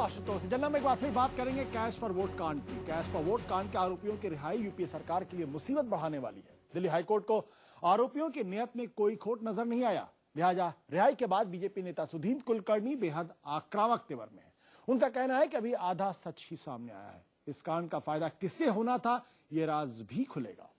Ashutosh general में एक बार फिर बात करेंगे कैश फॉर वोट कांड की। कैश फॉर वोट कांड के आरोपियों की रिहाई यूपीए सरकार के लिए मुसीबत बढ़ाने वाली है। दिल्ली हाईकोर्ट को आरोपियों की नियत में कोई खोट नजर नहीं आया, लिहाजा रिहाई के बाद बीजेपी नेता सुधींद्र कुलकर्णी बेहद आक्रामक तेवर में है। उनका कहना है कि अभी आधा सच ही सामने आया है। इस कांड का फायदा किससे होना था, ये राज भी खुलेगा।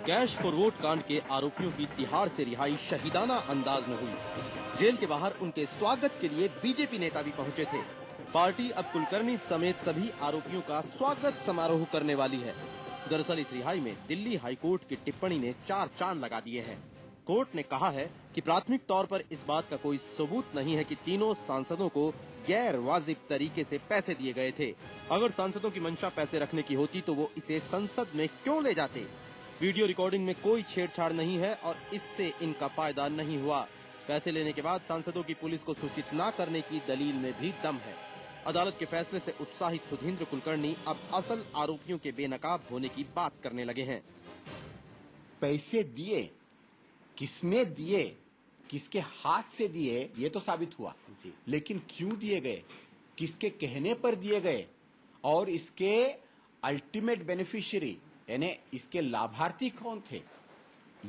कैश फॉर वोट कांड के आरोपियों की तिहाड़ से रिहाई शहीदाना अंदाज में हुई। जेल के बाहर उनके स्वागत के लिए बीजेपी नेता भी पहुंचे थे। पार्टी अब कुलकर्णी समेत सभी आरोपियों का स्वागत समारोह करने वाली है। दरअसल इस रिहाई में दिल्ली हाईकोर्ट की टिप्पणी ने 4 चांद लगा दिए हैं। कोर्ट ने कहा है कि प्राथमिक तौर पर इस बात का कोई सबूत नहीं है कि तीनों सांसदों को गैर वाजिब तरीके से पैसे दिए गए थे। अगर सांसदों की मंशा पैसे रखने की होती तो वो इसे संसद में क्यों ले जाते। वीडियो रिकॉर्डिंग में कोई छेड़छाड़ नहीं है और इससे इनका फायदा नहीं हुआ। पैसे लेने के बाद सांसदों की पुलिस को सूचित न करने की दलील में भी दम है। अदालत के फैसले से उत्साहित सुधींद्र कुलकर्णी अब असल आरोपियों के बेनकाब होने की बात करने लगे हैं। पैसे दिए, किसने दिए, किसके हाथ से दिए, ये तो साबित हुआ, लेकिन क्यों दिए गए, किसके कहने पर दिए गए और इसके अल्टीमेट बेनिफिशियरी यानी इसके लाभार्थी कौन थे,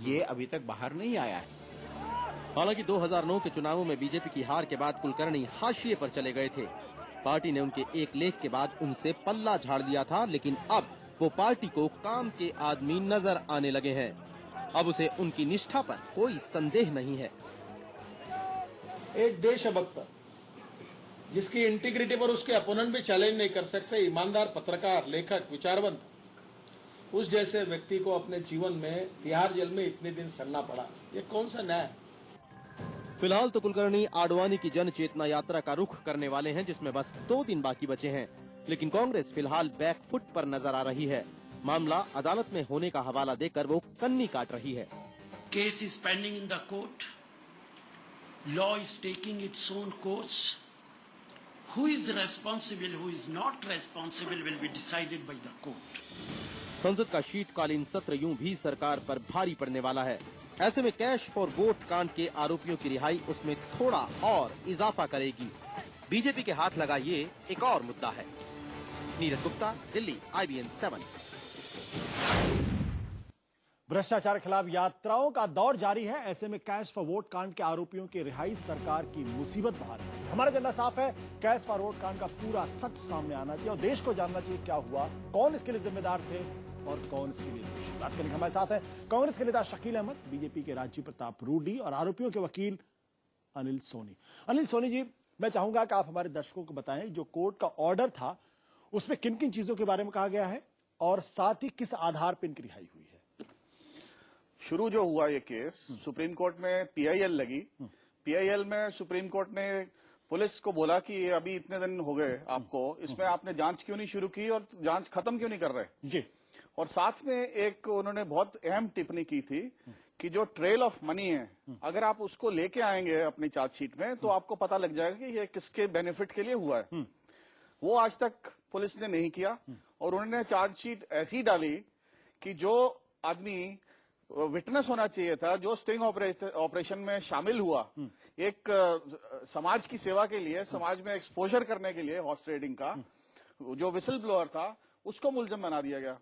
ये अभी तक बाहर नहीं आया है। हालांकि 2009 के चुनावों में बीजेपी की हार के बाद कुलकर्णी हाशिए पर चले गए थे। पार्टी ने उनके एक लेख के बाद उनसे पल्ला झाड़ दिया था, लेकिन अब वो पार्टी को काम के आदमी नजर आने लगे हैं। अब उसे उनकी निष्ठा पर कोई संदेह नहीं है। एक देशभक्त जिसकी इंटीग्रिटी पर उसके अपोनेंट भी चैलेंज नहीं कर सकते, ईमानदार पत्रकार, लेखक, विचारवंत, उस जैसे व्यक्ति को अपने जीवन में तिहाड़ जेल में इतने दिन सड़ना पड़ा, ये कौन सा न्याय है। फिलहाल तो कुलकर्णी आडवाणी की जन चेतना यात्रा का रुख करने वाले हैं, जिसमें बस 2 दिन बाकी बचे हैं। लेकिन कांग्रेस फिलहाल बैकफुट पर नजर आ रही है। मामला अदालत में होने का हवाला देकर वो कन्नी काट रही है। Case is pending in the court, law is taking its own course, who is responsible, who is not responsible will be decided by the court. संसद का शीतकालीन सत्र यूं भी सरकार पर भारी पड़ने वाला है। ऐसे में कैश फॉर वोट कांड के आरोपियों की रिहाई उसमें थोड़ा और इजाफा करेगी। बीजेपी के हाथ लगा ये एक और मुद्दा है। नीरज गुप्ता, दिल्ली, IBN 7। भ्रष्टाचार के खिलाफ यात्राओं का दौर जारी है। ऐसे में कैश फॉर वोट कांड के आरोपियों की रिहाई सरकार की मुसीबत बढ़ा रही है। हमारा एजेंडा साफ है, कैश फॉर वोट कांड का पूरा सच सामने आना चाहिए और देश को जानना चाहिए क्या हुआ, कौन इसके लिए जिम्मेदार थे और कौन इसके लिए दोषी। बात करने के हमारे साथ है कांग्रेस के नेता शकील अहमद, बीजेपी के राजीव प्रताप रूडी और आरोपियों के वकील अनिल सोनी। अनिल सोनी जी, मैं चाहूंगा कि आप हमारे दर्शकों को बताएं, जो कोर्ट का ऑर्डर था उसमें किन किन चीजों के बारे में कहा गया है और साथ ही किस आधार पर इनकी रिहाई हुई है। शुरू जो हुआ ये केस, सुप्रीम कोर्ट में PIL लगी। PIL में सुप्रीम कोर्ट ने पुलिस को बोला कि अभी इतने दिन हो गए आपको, इसमें आपने जांच क्यों नहीं शुरू की और जांच खत्म क्यों नहीं कर रहे जी। और साथ में एक उन्होंने बहुत अहम टिप्पणी की थी कि जो ट्रेल ऑफ मनी है, अगर आप उसको लेके आएंगे अपनी चार्जशीट में तो आपको पता लग जाएगा कि ये किसके बेनिफिट के लिए हुआ है। वो आज तक पुलिस ने नहीं किया और उन्होंने चार्जशीट ऐसी डाली कि जो आदमी विटनेस होना चाहिए था, जो स्टिंग ऑपरेशन में शामिल हुआ, एक समाज की सेवा के लिए, समाज में एक्सपोजर करने के लिए हॉर्स ट्रेडिंग का जो विसल ब्लोअर था, उसको मुलजिम बना दिया गया।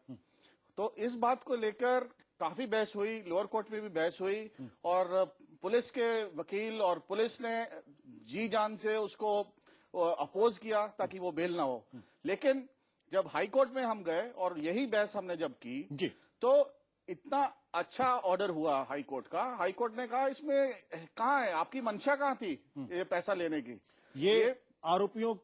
तो इस बात को लेकर काफी बहस हुई, लोअर कोर्ट में भी बहस हुई और पुलिस के वकील और पुलिस ने जी जान से उसको अपोज किया ताकि वो बेल ना हो। लेकिन जब हाई कोर्ट में हम गए और यही बहस हमने जब की तो इतना अच्छा ऑर्डर हुआ हाई कोर्ट का। हाई कोर्ट ने कहा इसमें कहाँ है, आपकी मंशा कहाँ थी ये पैसा लेने की। ये आरोपियों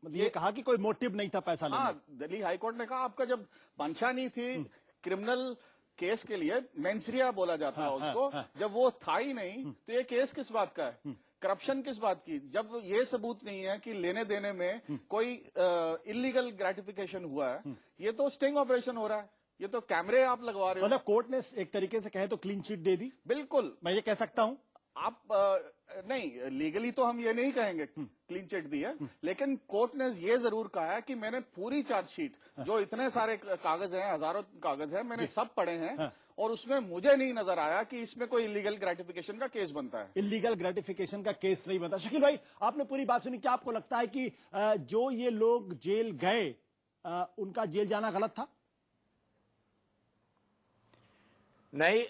ये कहा कि कोई मोटिव नहीं था पैसा लेने। हाँ, दिल्ली हाई कोर्ट ने कहा आपका जब मंशा नहीं थी क्रिमिनल केस के लिए, मेंसरिया बोला जाता है उसको, जब वो था ही नहीं तो ये केस किस बात का है, करप्शन किस बात की। जब ये सबूत नहीं है कि लेने देने में कोई इलीगल ग्रेटिफिकेशन हुआ है, ये तो स्टिंग ऑपरेशन हो रहा है, ये तो कैमरे आप लगवा रहे हो। मतलब कोर्ट ने एक तरीके से कहे तो क्लीन चिट दे दी। बिल्कुल, मैं ये कह सकता हूं आप नहीं, लीगली तो हम ये नहीं कहेंगे क्लीन चिट दी है, लेकिन कोर्ट ने ये जरूर कहा है कि मैंने पूरी चार्जशीट, जो इतने सारे कागज हैं, हजारों कागज हैं, मैंने सब पढ़े हैं और उसमें मुझे नहीं नजर आया कि इसमें कोई इलीगल ग्रेटिफिकेशन का केस बनता है। इलीगल ग्रेटिफिकेशन का केस नहीं बनता। शकील भाई, आपने पूरी बात सुनी, क्या आपको लगता है कि जो ये लोग जेल गए उनका जेल जाना गलत था? नहीं,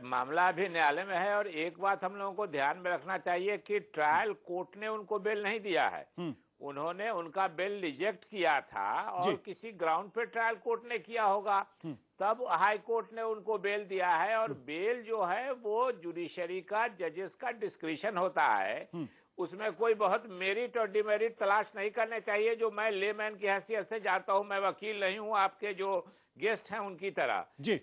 मामला अभी न्यायालय में है और एक बात हम लोगों को ध्यान में रखना चाहिए कि ट्रायल कोर्ट ने उनको बेल नहीं दिया है। उन्होंने उनका बेल रिजेक्ट किया था और किसी ग्राउंड पे ट्रायल कोर्ट ने किया होगा, तब हाई कोर्ट ने उनको बेल दिया है। और बेल जो है वो जुडिशरी का, जजेस का डिस्क्रिशन होता है, उसमें कोई बहुत मेरिट और डिमेरिट तलाश नहीं करने चाहिए। जो मैं लेमैन की हैसियत से जाता हूं, मैं वकील नहीं हूं आपके जो गेस्ट हैं उनकी तरह,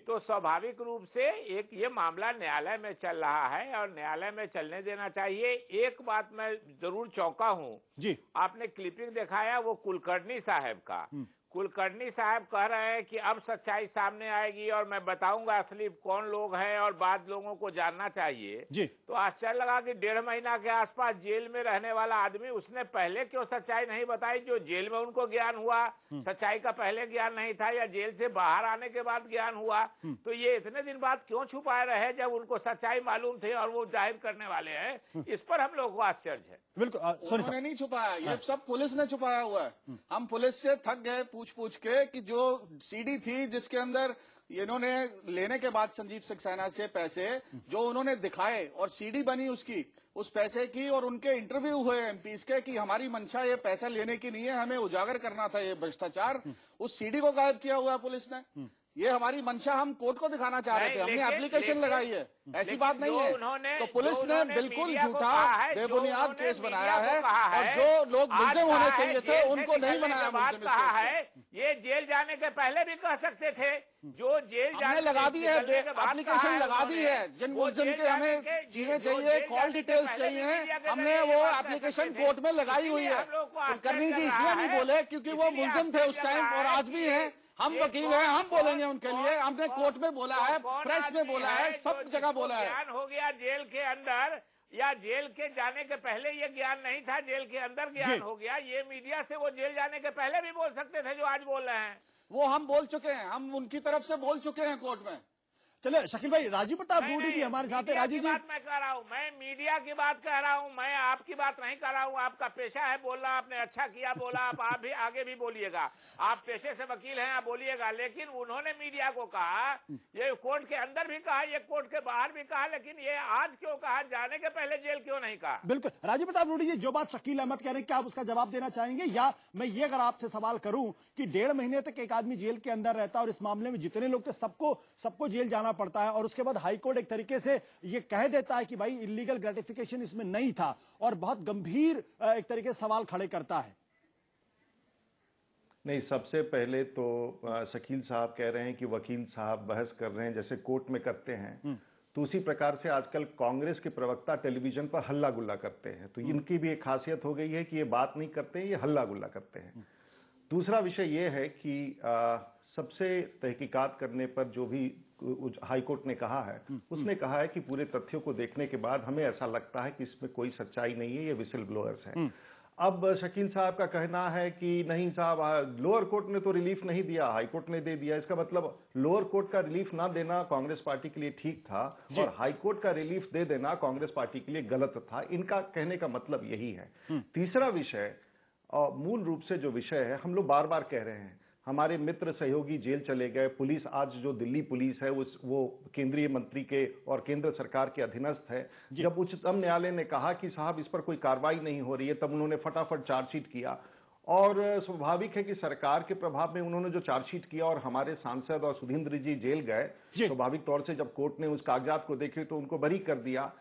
तो स्वाभाविक रूप से एक ये मामला न्यायालय में चल रहा है और न्यायालय में चलने देना चाहिए। एक बात मैं जरूर चौंका हूं, आपने क्लिपिंग दिखाया वो कुलकर्णी साहब का। कुलकर्णी साहब कह रहे हैं कि अब सच्चाई सामने आएगी और मैं बताऊंगा असली कौन लोग हैं और बाद लोगों को जानना चाहिए। तो आश्चर्य लगा कि 1.5 महीना के आसपास जेल में रहने वाला आदमी, उसने पहले क्यों सच्चाई नहीं बताई? जो जेल में उनको ज्ञान हुआ, सच्चाई का पहले ज्ञान नहीं था या जेल से बाहर आने के बाद ज्ञान हुआ? तो ये इतने दिन बाद क्यों छुपाए रहे जब उनको सच्चाई मालूम थी और वो जाहिर करने वाले हैं? इस पर हम लोग को आश्चर्य है। बिल्कुल, उन्होंने नहीं छुपाया, ये सब पुलिस ने छुपाया हुआ है। हम पुलिस से थक गए पूछ के कि जो सीडी थी जिसके अंदर इन्होंने लेने के बाद संजीव सक्सेना से पैसे जो उन्होंने दिखाए और सीडी बनी उसकी, उस पैसे की, और उनके इंटरव्यू हुए एमपीज के कि हमारी मंशा ये पैसा लेने की नहीं है, हमें उजागर करना था ये भ्रष्टाचार, उस सीडी को गायब किया हुआ है पुलिस ने। ये हमारी मंशा हम कोर्ट को दिखाना चाह रहे थे, हमने एप्लीकेशन लगाई है, ऐसी बात नहीं है। तो पुलिस ने बिल्कुल झूठा बेबुनियाद केस बनाया है और जो लोग मुलजिम होने चाहिए थे उनको नहीं बनाया मुलजिम इस केस में। ये जेल जाने के पहले भी कह सकते थे, जो जेल हमने लगा दी है, एप्लीकेशन लगा दी है, जिन मुलजिम के हमें चीजें चाहिए, कॉल डिटेल्स चाहिए, हमने वो एप्लीकेशन कोर्ट में लगाई हुई है। कुलकर्णी जी इसलिए नहीं बोले क्योंकि वो मुलजिम थे उस टाइम और आज भी हैं। हम वकील हैं, हम बोलेंगे उनके लिए, हमने कोर्ट में बोला है, प्रेस में बोला है, सब जगह बोला है। ज्ञान हो गया जेल के अंदर या जेल के जाने के पहले ये ज्ञान नहीं था, जेल के अंदर ज्ञान हो गया। ये मीडिया से वो जेल जाने के पहले भी बोल सकते थे जो आज बोल रहे हैं। वो हम बोल चुके हैं, हम उनकी तरफ से बोल चुके हैं कोर्ट में। चले शकील भाई, राजीव प्रताप रूडी भी हमारे साथ है। राजीव जी, मैं कह रहा हूँ, मैं मीडिया की बात कह रहा हूँ, मैं आपकी बात नहीं कर रहा हूँ। आपका पेशा है बोलना, आपने अच्छा किया बोला, आप भी आगे भी बोलिएगा, आप पेशे से वकील हैं, आप बोलिएगा। लेकिन उन्होंने मीडिया को कहा, ये कोर्ट के अंदर भी कहा, ये कोर्ट के बाहर भी कहा, लेकिन ये आज क्यों कहा, जाने के पहले जेल क्यों नहीं कहा? बिल्कुल राजीव प्रताप रूडी जी, जो बात शकील अहमद कह रहे हैं, क्या आप उसका जवाब देना चाहेंगे? या मैं ये अगर आपसे सवाल करूं कि 1.5 महीने तक एक आदमी जेल के अंदर रहता है और इस मामले में जितने लोग थे सबको जेल जाना पड़ता है और उसके बाद हाईकोर्ट एक तरीके से ये कह देता है कि भाई इलीगल ग्रेटिफिकेशन इसमें नहीं था और बहुत गंभीर एक तरीके से सवाल खड़े करता है। नहीं, सबसे पहले तो शकील साहब कह रहे हैं कि वकील साहब बहस कर रहे हैं जैसे कोर्ट में करते हैं, तो उसी प्रकार से आजकल कांग्रेस के प्रवक्ता टेलीविजन पर हल्ला गुल्ला करते हैं। तो इनकी भी एक खासियत हो गई है कि ये बात नहीं करते हैं, ये हल्ला गुल्ला करते हैं। दूसरा विषय ये है कि सबसे तहकीकात करने पर जो भी हाईकोर्ट ने कहा है, उसने कहा है कि पूरे तथ्यों को देखने के बाद हमें ऐसा लगता है कि इसमें कोई सच्चाई नहीं है, ये विसिल ब्लोअर्स हैं। अब शकील साहब का कहना है कि नहीं साहब, लोअर कोर्ट ने तो रिलीफ नहीं दिया, हाई कोर्ट ने दे दिया। इसका मतलब लोअर कोर्ट का रिलीफ ना देना कांग्रेस पार्टी के लिए ठीक था और हाई कोर्ट का रिलीफ दे देना कांग्रेस पार्टी के लिए गलत था। इनका कहने का मतलब यही है। तीसरा विषय, मूल रूप से जो विषय है, हम लोग बार बार कह रहे हैं, हमारे मित्र सहयोगी जेल चले गए, पुलिस आज जो दिल्ली पुलिस है वो केंद्रीय मंत्री के और केंद्र सरकार के अधीनस्थ है। जब उच्चतम न्यायालय ने कहा कि साहब इस पर कोई कार्रवाई नहीं हो रही है, तब उन्होंने फटाफट चार्जशीट किया और स्वाभाविक है कि सरकार के प्रभाव में उन्होंने जो चार्जशीट किया और हमारे सांसद और सुधींद्र जी जेल गए, स्वाभाविक तौर से जब कोर्ट ने उस कागजात को देखे तो उनको बरी कर दिया।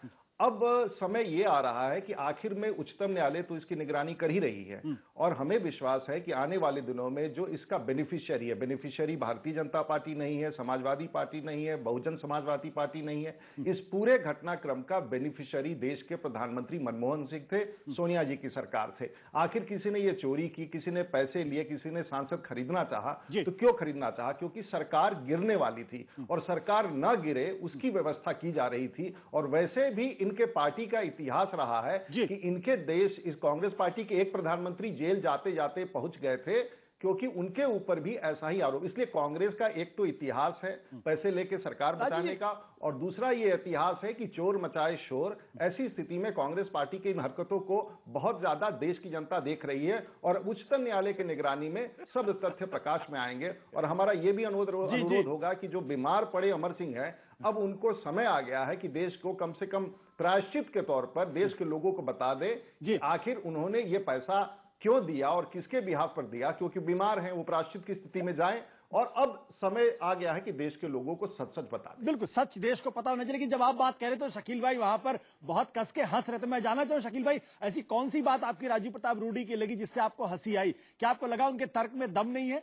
अब समय ये आ रहा है कि आखिर में उच्चतम न्यायालय तो इसकी निगरानी कर ही रही है और हमें विश्वास है कि आने वाले दिनों में जो इसका बेनिफिशियरी है, बेनिफिशियरी भारतीय जनता पार्टी नहीं है, समाजवादी पार्टी नहीं है, बहुजन समाजवादी पार्टी नहीं है, इस पूरे घटनाक्रम का बेनिफिशियरी देश के प्रधानमंत्री मनमोहन सिंह थे, सोनिया जी की सरकार थे। आखिर किसी ने ये चोरी की, किसी ने पैसे लिए, किसी ने सांसद खरीदना चाहा, तो क्यों खरीदना चाहा? क्योंकि सरकार गिरने वाली थी और सरकार न गिरे उसकी व्यवस्था की जा रही थी और वैसे भी इनके पार्टी का इतिहास रहा है जी। कि इनके देश, इस कांग्रेस पार्टी के एक प्रधानमंत्री जेल जाते जाते पहुंच गए थे क्योंकि उनके ऊपर भी ऐसा ही आरोप। इसलिए कांग्रेस का एक तो इतिहास है पैसे लेके सरकार बचाने का, और दूसरा ये इतिहास है कि चोर मचाए शोर। ऐसी स्थिति में कांग्रेस पार्टी की इन हरकतों को बहुत ज्यादा देश की जनता देख रही है और उच्चतम न्यायालय की निगरानी में सब तथ्य प्रकाश में आएंगे। और हमारा ये भी अनुरोध होगा कि जो बीमार पड़े अमर सिंह है, अब उनको समय आ गया है कि देश को कम से कम प्रायश्चित के तौर पर देश के लोगों को बता दे आखिर उन्होंने ये पैसा क्यों दिया और किसके बिहाफ पर दिया, क्योंकि बीमार हैं, वो प्रायश्चित की स्थिति में जाएं। और अब समय आ गया है कि देश के लोगों को सच सच बता दें। बिल्कुल, सच देश को पता होना चाहिए। लेकिन जब आप बात कह रहे तो शकील भाई वहां पर बहुत कस के हंस रहे थे। मैं जानना चाहूं शकील भाई, ऐसी कौन सी बात आपकी राजीव प्रताप रूडी की लगी जिससे आपको हंसी आई? क्या आपको लगा उनके तर्क में दम नहीं है?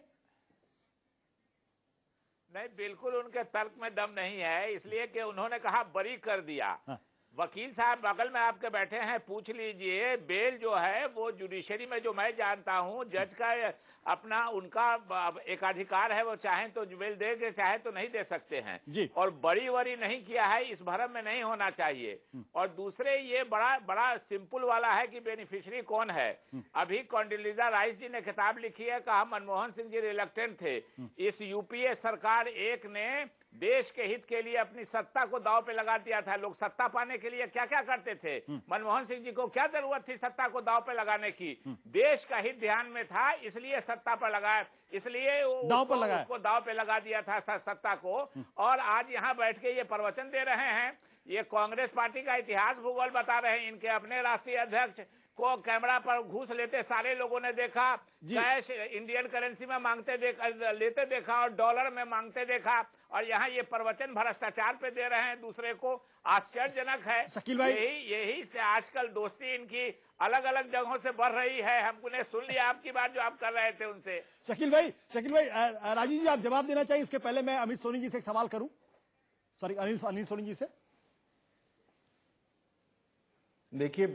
नहीं, बिल्कुल उनके तर्क में दम नहीं है, इसलिए कि उन्होंने कहा बरी कर दिया। वकील साहब बगल में आपके बैठे हैं, पूछ लीजिए। बेल जो है वो जुडिशरी में, जो मैं जानता हूं, जज का अपना उनका एक अधिकार है, वो चाहें तो बेल दे, चाहे तो नहीं दे सकते हैं जी। और बड़ी वरी नहीं किया है, इस भरम में नहीं होना चाहिए। और दूसरे ये बड़ा सिंपल वाला है कि बेनिफिशियरी कौन है। अभी कॉन्डोलीजा राइस जी ने किताब लिखी है, कहा मनमोहन सिंह जी रिलक्टेंट थे। इस यूपीए सरकार एक ने देश के हित के लिए अपनी सत्ता को दांव पे लगा दिया था। लोग सत्ता पाने के लिए क्या क्या करते थे। मनमोहन सिंह जी को क्या जरूरत थी सत्ता को दांव पे लगाने की? देश का हित ध्यान में था, इसलिए सत्ता पर लगाया, इसलिए उसको दांव पे लगा दिया था सत्ता को। और आज यहाँ बैठ के ये प्रवचन दे रहे हैं, ये कांग्रेस पार्टी का इतिहास भूगोल बता रहे हैं। इनके अपने राष्ट्रीय अध्यक्ष को कैमरा पर घूस लेते सारे लोगों ने देखा, कैश इंडियन करेंसी में लेते देखा और डॉलर में मांगते देखा, और यहाँ ये प्रवचन भ्रष्टाचार पे दे रहे हैं दूसरे को। आश्चर्यजनक है। शकील भाई, यही से आजकल दोस्ती इनकी अलग अलग जगहों से बढ़ रही है। हमने सुन लिया आपकी बात जो आप कर रहे थे उनसे। शकील भाई राजीव जी आप जवाब देना चाहिए। इसके पहले मैं अमित सोनी जी से एक सवाल करूं, सॉरी अनिल सोनी जी से। देखिए,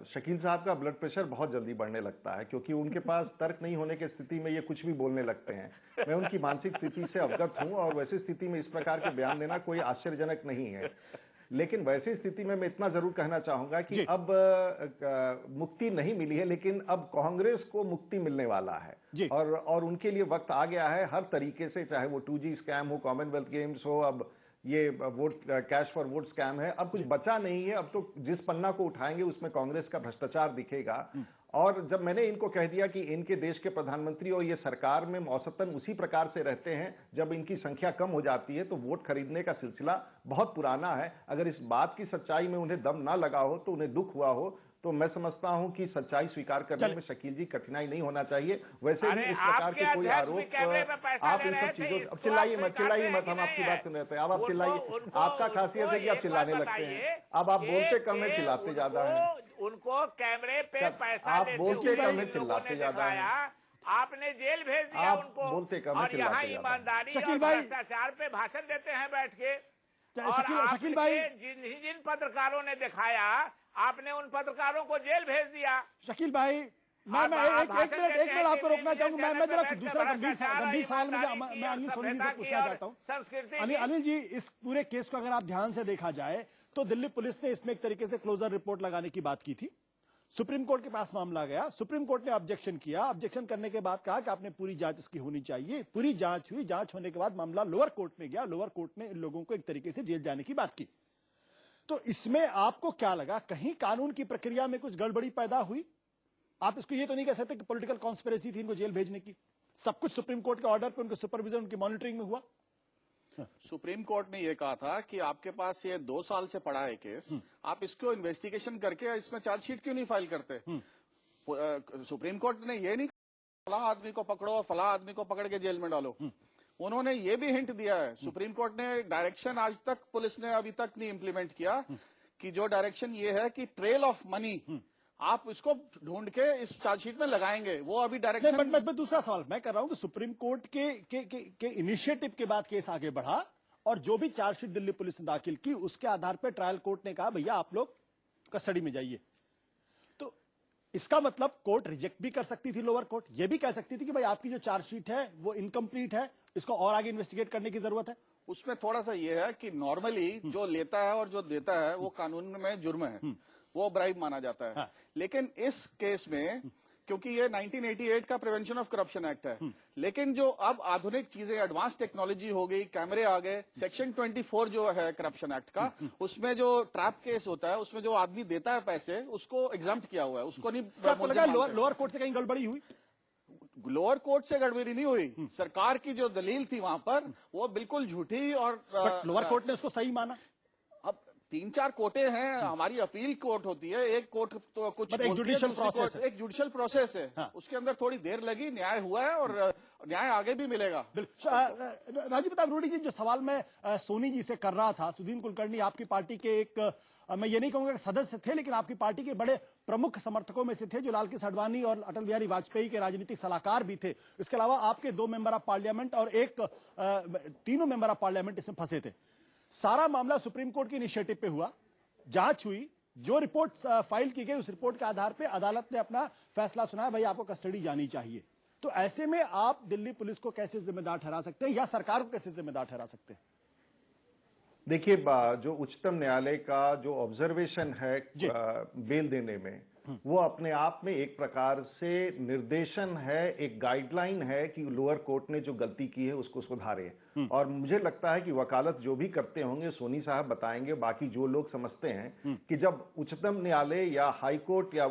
शकील साहब का ब्लड प्रेशर बहुत जल्दी बढ़ने लगता है क्योंकि उनके पास तर्क नहीं होने की स्थिति में ये कुछ भी बोलने लगते हैं। मैं उनकी मानसिक स्थिति से अवगत हूं और वैसी स्थिति में इस प्रकार के बयान देना कोई आश्चर्यजनक नहीं है। लेकिन वैसी स्थिति में मैं इतना जरूर कहना चाहूंगा कि अब मुक्ति नहीं मिली है, लेकिन अब कांग्रेस को मुक्ति मिलने वाला है और उनके लिए वक्त आ गया है हर तरीके से, चाहे वो 2G स्कैम हो, कॉमनवेल्थ गेम्स हो, अब ये vote cash for vote scam है। अब कुछ बचा नहीं है। अब तो जिस पन्ना को उठाएंगे उसमें कांग्रेस का भ्रष्टाचार दिखेगा। और जब मैंने इनको कह दिया कि इनके देश के प्रधानमंत्री और ये सरकार में औसतन उसी प्रकार से रहते हैं, जब इनकी संख्या कम हो जाती है तो वोट खरीदने का सिलसिला बहुत पुराना है। अगर इस बात की सच्चाई में उन्हें दम ना लगा हो, तो उन्हें दुख हुआ हो, तो मैं समझता हूं कि सच्चाई स्वीकार करने में शकील जी कठिनाई नहीं होना चाहिए। वैसे भी इस प्रकार के कोई आरोप आप इन सब चीजों, अब चिल्लाइए मत, हम आपकी बात सुन रहे थे। अब आप चिल्लाइए, आपका खासियत है कि आप चिल्लाने लगते हैं। अब आप बोलते कम है, चिल्लाते ज्यादा है। उनको कैमरे पे पैसा आप बोलते कम है, चिल्लाते ज्यादा है। आपने जेल भेज दिया उनको, बोलते कम है, और यहाँ ईमानदारी और भ्रष्टाचार पे भाषण देते हैं बैठ के। शकील भाई, जिन पत्रकारों ने दिखाया, आपने उन पत्रकारों को जेल भेज दिया। शकील भाई, मैं एक मिनट आपको रोकना चाहूंगा। मैं जरा दूसरा गंभीर सवाल मैं अनिल सोनी जी से पूछना चाहता हूं। अनिल जी, इस पूरे केस को अगर आप ध्यान से देखा जाए तो दिल्ली पुलिस ने इसमें एक तरीके से क्लोजर रिपोर्ट लगाने की बात की थी। सुप्रीम कोर्ट के पास मामला गया, सुप्रीम कोर्ट ने ऑब्जेक्शन किया। ऑब्जेक्शन करने के बाद कहा कि आपने पूरी जांच इसकी होनी चाहिए। पूरी जांच हुई, जांच होने के बाद मामला लोअर कोर्ट में गया। लोअर कोर्ट ने इन लोगों को एक तरीके से जेल जाने की बात की। तो इसमें आपको क्या लगा, कहीं कानून की प्रक्रिया में कुछ गड़बड़ी पैदा हुई? आप इसको ये तो नहीं कह सकते कि पॉलिटिकल कॉन्स्पिरेसी थी इनको जेल भेजने की। सब कुछ सुप्रीम कोर्ट के ऑर्डर पर, उनके सुपरविजन, उनकी मॉनिटरिंग में हुआ। सुप्रीम कोर्ट ने यह कहा था कि आपके पास ये 2 साल से पड़ा है केस, आप इसको इन्वेस्टिगेशन करके इसमें चार्जशीट क्यों नहीं फाइल करते? सुप्रीम कोर्ट ने ये नहीं कहा फला आदमी को पकड़ो और फला आदमी को पकड़ के जेल में डालो। उन्होंने ये भी हिंट दिया है, सुप्रीम कोर्ट ने डायरेक्शन आज तक पुलिस ने अभी तक नहीं इंप्लीमेंट किया, कि जो डायरेक्शन ये है कि ट्रेल ऑफ मनी आप इसको ढूंढ के इस चार्जशीट में लगाएंगे, वो अभी डायरेक्शन। मैं दूसरा सवाल मैं कर रहा हूं कि सुप्रीम कोर्ट के इनिशिएटिव के बाद केस आगे बढ़ा और जो भी चार्जशीट दिल्ली पुलिस ने दाखिल की उसके आधार पर ट्रायल कोर्ट ने कहा भैया आप लोग कस्टडी में जाइए। तो इसका मतलब कोर्ट रिजेक्ट भी कर सकती थी, लोअर कोर्ट ये भी कह सकती थी कि भाई आपकी जो चार्जशीट है वो इनकम्प्लीट है, इसको और आगे इन्वेस्टिगेट करने की जरूरत है। उसमें थोड़ा सा ये है कि नॉर्मली जो लेता है और जो देता है वो कानून में जुर्म है, वो ब्राइब माना जाता है। हाँ। लेकिन इस केस में क्योंकि ये 1988 का प्रिवेंशन ऑफ करप्शन एक्ट है, लेकिन जो अब आधुनिक चीजें, एडवांस टेक्नोलॉजी हो गई, कैमरे आ गए, सेक्शन 24 जो है करप्शन एक्ट का, उसमें जो ट्रैप केस होता है उसमें जो आदमी देता है पैसे उसको एग्जाम्प्ट किया हुआ है, उसको नहीं। क्या आपको लगा लोअर कोर्ट से कहीं गड़बड़ी हुई? लोअर कोर्ट से गड़बड़ी नहीं हुई, सरकार की जो दलील थी वहां पर वो बिल्कुल झूठी और लोअर कोर्ट ने उसको सही माना। अब 3-4 कोर्टे हैं, हमारी अपील कोर्ट होती है, एक कोर्ट तो कुछ एक जुडिशियल प्रोसेस है। एक जुडिशियल प्रोसेस है। हाँ। उसके अंदर थोड़ी देर लगी, न्याय हुआ है और न्याय आगे भी मिलेगा। राजीव प्रताप रूडी जी, जो सवाल मैं सोनी जी से कर रहा था, सुदीन कुलकर्णी आपकी पार्टी के एक मैं ये नहीं कहूंगा कि सदस्य थे, लेकिन आपकी पार्टी के बड़े प्रमुख समर्थकों में से थे, जो लाल कृष्ण आडवाणी और अटल बिहारी वाजपेयी के राजनीतिक सलाहकार भी थे। इसके अलावा आपके 2 मेंबर ऑफ पार्लियामेंट और तीनों मेंबर ऑफ पार्लियामेंट इसमें फंसे थे। सारा मामला सुप्रीम कोर्ट की इनिशिएटिव पे हुआ, जांच हुई, जो रिपोर्ट फाइल की गई उस रिपोर्ट के आधार पे अदालत ने अपना फैसला सुनाया, भाई आपको कस्टडी जानी चाहिए। तो ऐसे में आप दिल्ली पुलिस को कैसे जिम्मेदार ठहरा सकते हैं या सरकार को कैसे जिम्मेदार ठहरा सकते हैं? देखिए, जो उच्चतम न्यायालय का जो ऑब्जर्वेशन है बेल देने में, वो अपने आप में एक प्रकार से निर्देशन है, एक गाइडलाइन है कि लोअर कोर्ट ने जो गलती की है उसको सुधारे। और मुझे लगता है कि वकालत जो भी करते होंगे, सोनी साहब बताएंगे, बाकी जो लोग समझते हैं कि जब उच्चतम न्यायालय या हाई कोर्ट या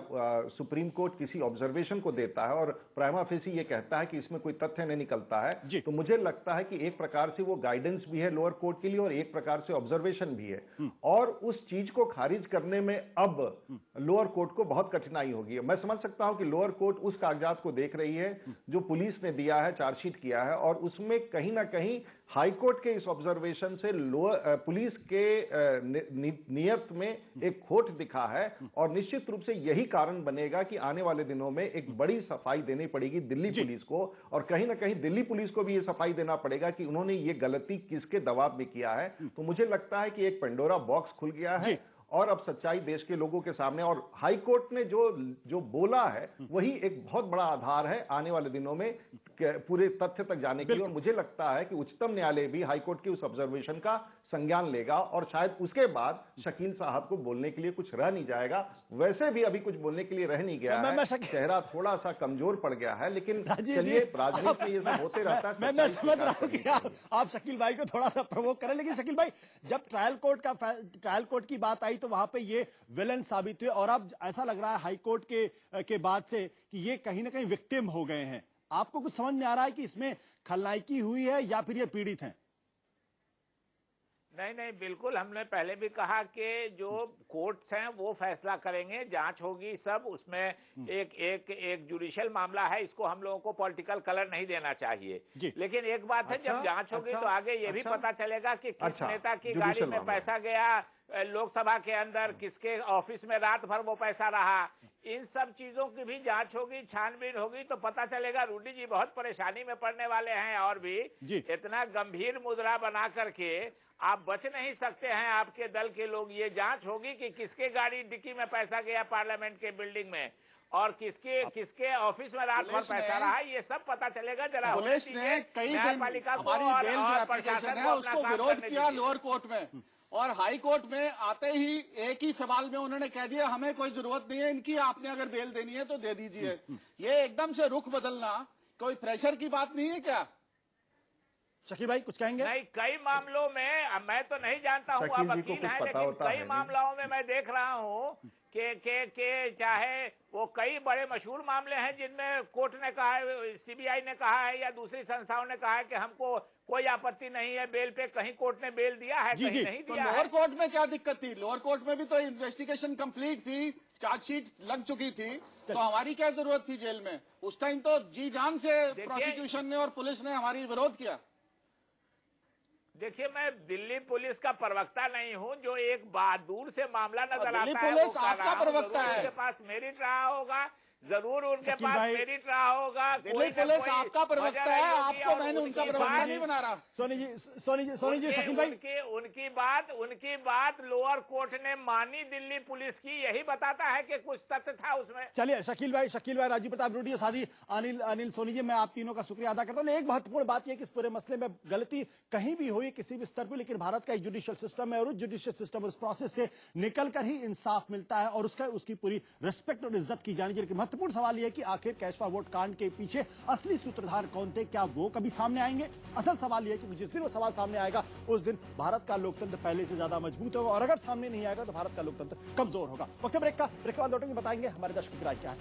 सुप्रीम कोर्ट किसी ऑब्जर्वेशन को देता है और प्राइमा फेसी ये कहता है कि इसमें कोई तथ्य नहीं निकलता है, तो मुझे लगता है कि एक प्रकार से वो गाइडेंस भी है लोअर कोर्ट के लिए और एक प्रकार से ऑब्जर्वेशन भी है। और उस चीज को खारिज करने में अब लोअर कोर्ट को बहुत कठिनाई होगी। मैं समझ सकता हूं कि लोअर कोर्ट उस कागजात को देख रही है जो पुलिस ने दिया है, चार्जशीट किया है, और उसमें कहीं ना कहीं हाई कोर्ट के इस ऑब्जर्वेशन से पुलिस के नियत में एक खोट दिखा है। और निश्चित रूप से यही कारण बनेगा कि आने वाले दिनों में एक बड़ी सफाई देनी पड़ेगी दिल्ली पुलिस को, और कहीं ना कहीं दिल्ली पुलिस को भी ये सफाई देना पड़ेगा कि उन्होंने ये गलती किसके दबाव में किया है। तो मुझे लगता है कि एक पेंडोरा बॉक्स खुल गया है और अब सच्चाई देश के लोगों के सामने, और हाई कोर्ट ने जो बोला है वही एक बहुत बड़ा आधार है आने वाले दिनों में पूरे तथ्य तक जाने के लिए। और मुझे लगता है कि उच्चतम न्यायालय भी हाई कोर्ट के उस ऑब्जर्वेशन का संज्ञान लेगा और शायद उसके बाद शकील साहब को बोलने के लिए कुछ रह नहीं जाएगा। वैसे भी अभी कुछ बोलने के लिए रह नहीं गया है, चेहरा थोड़ा सा कमजोर पड़ गया है, लेकिन चलिए राजनीति में ये सब होते रहता है। मैं समझ रहा हूं कि आप शकील भाई को थोड़ा सा प्रवोक करें, लेकिन शकील भाई, जब ट्रायल कोर्ट की बात आई तो वहां पे ये विलन साबित हुए, और अब ऐसा लग रहा है हाई कोर्ट के बाद से कि ये कहीं ना कहीं विक्टिम हो गए हैं। आपको कुछ समझ में आ रहा है कि इसमें खलनायकी हुई है या फिर ये पीड़ित हैं? नहीं, बिल्कुल, हमने पहले भी कहा कि जो कोर्ट्स हैं वो फैसला करेंगे, जांच होगी सब, उसमें एक जुडिशियल मामला है, इसको हम लोगों को पॉलिटिकल कलर नहीं देना चाहिए। लेकिन एक बात है, जब जांच होगी तो आगे ये भी पता चलेगा कि किस नेता की गाड़ी में पैसा गया लोकसभा के अंदर, किसके ऑफिस में रात भर वो पैसा रहा। इन सब चीजों की भी जांच होगी, छानबीन होगी, तो पता चलेगा। रूडी जी बहुत परेशानी में पड़ने वाले हैं, और भी इतना गंभीर मुद्रा बना करके आप बच नहीं सकते हैं, आपके दल के लोग। ये जांच होगी कि किसके गाड़ी डिक्की में पैसा गया पार्लियामेंट के बिल्डिंग में, और किसके ऑफिस में रात भर पैसा रहा, ये सब पता चलेगा। जरा पुलिस ने कई दिन हमारी बेल जो एप्लीकेशन है उसको विरोध किया लोअर कोर्ट में, और हाई कोर्ट में आते ही एक ही सवाल में उन्होंने कह दिया हमें कोई जरूरत नहीं है इनकी, आपने अगर बेल देनी है तो दे दीजिए। ये एकदम से रुख बदलना कोई प्रेशर की बात नहीं है क्या? शकील भाई कुछ कहेंगे? नहीं, कई मामलों में मैं तो नहीं जानता हूँ, आप वकील हैं, लेकिन कई मामलों में मैं देख रहा हूँ कि चाहे वो कई बड़े मशहूर मामले हैं जिनमें कोर्ट ने कहा है, सीबीआई ने कहा है या दूसरी संस्थाओं ने कहा है कि हमको कोई आपत्ति नहीं है बेल पे, कहीं कोर्ट ने बेल दिया है, कहीं नहीं दिया। तो लोअर कोर्ट में क्या दिक्कत थी? लोअर कोर्ट में भी तो इन्वेस्टिगेशन कंप्लीट थी, चार्जशीट लग चुकी थी, तो हमारी क्या जरूरत थी जेल में? उस टाइम तो जी जान से प्रोसिक्यूशन ने और पुलिस ने हमारी विरोध किया। देखिए, मैं दिल्ली पुलिस का प्रवक्ता नहीं हूं, जो एक दूर से मामला नजर आता है। पुलिस आपका प्रवक्ता है। उसके पास मेरिट रहा होगा जरूर उनके शकील पास भाई, मेरिट रहा होगा। दिल्ली पुलिस आपका प्रवक्ता है, आपको मैंने उनका प्रवक्ता नहीं बना रहा। सोनी जी शकील भाई, उनकी बात लोअर कोर्ट ने मानी दिल्ली पुलिस की, यही बताता है कि कुछ तथ्य था उसमें। चलिए शकील भाई, राजीव प्रताप रूडी, सादी अनिल सोनी जी, मैं आप तीनों का शुक्रिया अदा करता हूं। एक महत्वपूर्ण बात यह कि इस पूरे मसले में गलती कहीं भी हुई किसी भी स्तर पर, लेकिन भारत का एक जुडिशियल सिस्टम है और उस जुडिशियल सिस्टम और उस प्रोसेस से निकलकर ही इंसाफ मिलता है और उसकी पूरी रिस्पेक्ट और इज्जत की जानी चाहिए। महत्वपूर्ण सवाल यह है कि आखिर कैश फॉर वोट कांड के पीछे असली सूत्रधार कौन थे, क्या वो कभी सामने आएंगे? असल सवाल यह है कि जिस दिन वो सवाल सामने आएगा उस दिन भारत का लोकतंत्र पहले से ज्यादा मजबूत होगा और अगर सामने नहीं आएगा तो भारत का लोकतंत्र कमजोर होगा। वक्त ब्रेक के बाद लौटेंगे, बताएंगे हमारे दर्शकों की राय क्या है।